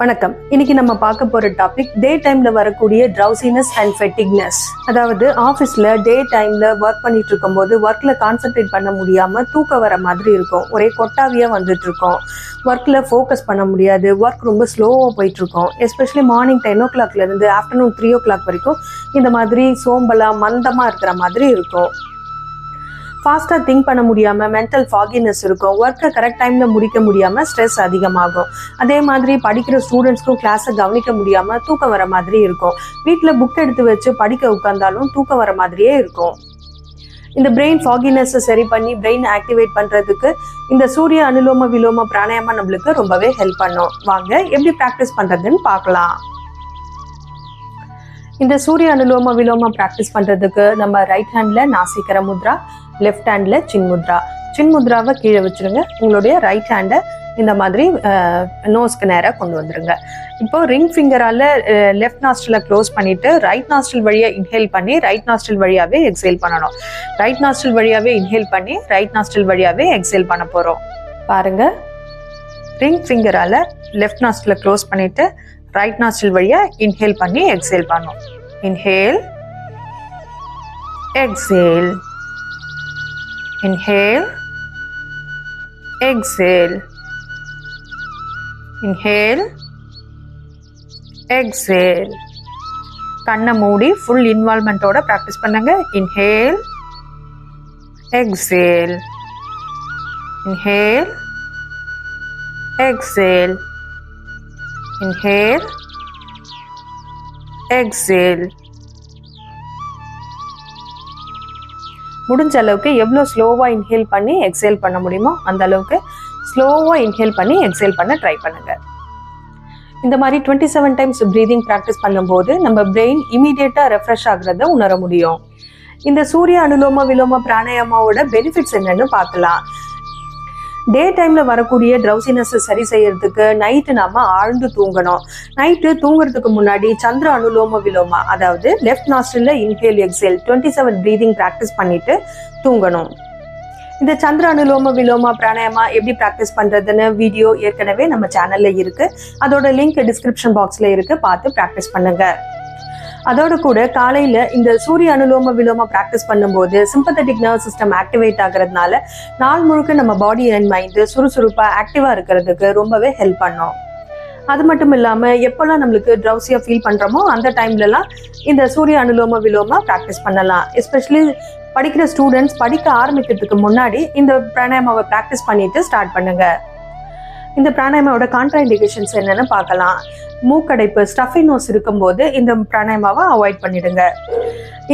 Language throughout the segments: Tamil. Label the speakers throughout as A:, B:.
A: வணக்கம். இன்னைக்கு நம்ம பார்க்க போற டாபிக் டே டைம்ல வரக்கூடிய ட்ரௌசினஸ் அண்ட் ஃபெட்டிக்னஸ். அதாவது ஆஃபீஸ்ல டே டைம்ல ஒர்க் பண்ணிட்டு இருக்கும் போது ஒர்க்ல கான்சென்ட்ரேட் பண்ண முடியாம தூக்கம் வர மாதிரி இருக்கும். ஒரே கொட்டாவியா வந்துட்டு இருக்கும். ஒர்க்ல ஃபோக்கஸ் பண்ண முடியாது. ஒர்க் ரொம்ப ஸ்லோவா போயிட்டு இருக்கும். எஸ்பெஷலி மார்னிங் 10 o'clock இருந்து ஆஃப்டர்நூன் 3 o'clock வரைக்கும் இந்த மாதிரி சோம்பலா மந்தமா இருக்கிற மாதிரி இருக்கும். ஃபாஸ்ட்டாக திங்க் பண்ண முடியாமல் மென்டல் ஃபாகினஸ் இருக்கும். ஒர்க்கை கரெக்ட் டைமில் முடிக்க முடியாமல் ஸ்ட்ரெஸ் அதிகமாகும். அதே மாதிரி படிக்கிற ஸ்டூடெண்ட்ஸ்க்கும் கிளாஸை கவனிக்க முடியாமல் தூக்கம் வர மாதிரி இருக்கும். வீட்டில் புக் எடுத்து வச்சு படிக்க உட்கார்ந்தாலும் தூக்கம் வர மாதிரியே இருக்கும். இந்த பிரெயின் ஃபாகினஸை சரி பண்ணி பிரெயின் ஆக்டிவேட் பண்ணுறதுக்கு இந்த சூரிய அனுலோம விலோம பிராணாயாமம் நம்மளுக்கு ரொம்பவே ஹெல்ப் பண்ணும். வாங்க எப்படி ப்ராக்டிஸ் பண்ணுறதுன்னு பார்க்கலாம். இந்த சூரிய அனுலோம விலோம ப்ராக்டிஸ் பண்ணுறதுக்கு நம்ம ரைட் ஹேண்டில் நாசிகர முத்ரா, லெஃப்ட் ஹேண்டில் சின்முத்ரா. சின்முத்ராவை கீழே வச்சுருங்க. உங்களுடைய ரைட் ஹேண்டை இந்த மாதிரி நோஸ்க்கு நேராக கொண்டு வந்துடுங்க. இப்போ ரிங் ஃபிங்கரால் லெஃப்ட் நாஸ்ட்ரிலை க்ளோஸ் பண்ணிவிட்டு ரைட் நாஸ்ட்ரில் வழியாக இன்ஹேல் பண்ணி ரைட் நாஸ்ட்ரில் வழியாகவே எக்ஸேல் பண்ணணும். ரைட் நாஸ்ட்ரில் வழியாகவே இன்ஹேல் பண்ணி ரைட் நாஸ்ட்ரில் வழியாகவே எக்ஸேல் பண்ண போகிறோம். பாருங்கள், ரிங் ஃபிங்கரால் லெஃப்ட் நாஸ்ட்ரிலை க்ளோஸ் பண்ணிவிட்டு ரைட் நாஸ்ட்ரில் வழியாக இன்ஹேல் பண்ணி எக்ஸேல் பண்ணணும். Inhale, exhale, inhale, exhale, inhale, exhale. கண்ணை மூடி ஃபுல் இன்வால்மெண்ட்டோட ப்ராக்டிஸ் பண்ணுங்க. inhale, exhale, inhale, exhale, inhale, exhale. முடிஞ்ச அளவுக்கு எவ்வளோ ஸ்லோவாக இன்ஹேல் பண்ணி எக்ஸேல் பண்ண முடியுமோ அந்த அளவுக்கு ஸ்லோவாக இன்ஹேல் பண்ணி எக்ஸேல் பண்ண ட்ரை பண்ணுங்க. இந்த மாதிரி 27 டைம்ஸ் ப்ரீதிங் ப்ராக்டிஸ் பண்ணும்போது நம்ம பிரெயின் இமீடியட்டாக ரெஃப்ரெஷ் ஆகுறத உணர முடியும். இந்த சூரிய அனுலோம விலோம பிராணாயாமாவோட பெனிஃபிட்ஸ் என்னன்னு பார்க்கலாம். டே டைம்ல வரக்கூடிய ட்ரௌசினஸ் சரி செய்யறதுக்கு நைட்டு நாம ஆழ்ந்து தூங்கணும். நைட்டு தூங்குறதுக்கு முன்னாடி சந்திர அனுலோம விலோமா, அதாவது லெஃப்ட் நாஸ்ட்ரில்ல இன்ஹேல் எக்ஸேல் 27 ப்ரீதிங் ப்ராக்டிஸ் பண்ணிட்டு தூங்கணும். இந்த சந்திர அனுலோம விலோமா பிராணாயாமா எப்படி ப்ராக்டிஸ் பண்றதுன்னு வீடியோ ஏற்கனவே நம்ம சேனல்ல இருக்கு. அதோட லிங்க் டிஸ்கிரிப்ஷன் பாக்ஸ்ல இருக்கு, பார்த்து ப்ராக்டிஸ் பண்ணுங்க. அதோட கூட காலையில இந்த சூரிய அனுலோம விலோம ப்ராக்டிஸ் பண்ணும்போது சிம்பத்தட்டிக் நர்வ் சிஸ்டம் ஆக்டிவேட் ஆகுறதுனால நாள் முழுக்க நம்ம பாடி அண்ட் மைண்ட் சுறுசுறுப்பா ஆக்டிவா இருக்கிறதுக்கு ரொம்பவே ஹெல்ப் பண்ணும். அது மட்டும் இல்லாம எப்பெல்லாம் நம்மளுக்கு ட்ரௌசியா ஃபீல் பண்றோமோ அந்த டைம்லலாம் இந்த சூரிய அனுலோம விலோம ப்ராக்டிஸ் பண்ணலாம். எஸ்பெஷலி படிக்கிற ஸ்டூடெண்ட்ஸ் படிக்க ஆரம்பிக்கிறதுக்கு முன்னாடி இந்த பிராணாயாமாவை ப்ராக்டிஸ் பண்ணிட்டு ஸ்டார்ட் பண்ணுங்க. இந்த பிராணாயாமாவோட கான்ட்ராஇண்டிகேஷன்ஸ் என்னன்னு பார்க்கலாம். மூக்கடைப்பு, ஸ்டஃபி நோஸ் இருக்கும்போது இந்த பிராணாயாமாவை அவாய்ட் பண்ணிடுங்க.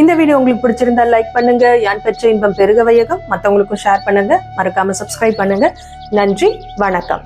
A: இந்த வீடியோ உங்களுக்கு பிடிச்சிருந்தா லைக் பண்ணுங்க. யான் பெற்ற இன்பம் பெருக வையகம். மற்றவங்களுக்கும் ஷேர் பண்ணுங்க. மறக்காம சப்ஸ்கிரைப் பண்ணுங்க. நன்றி, வணக்கம்.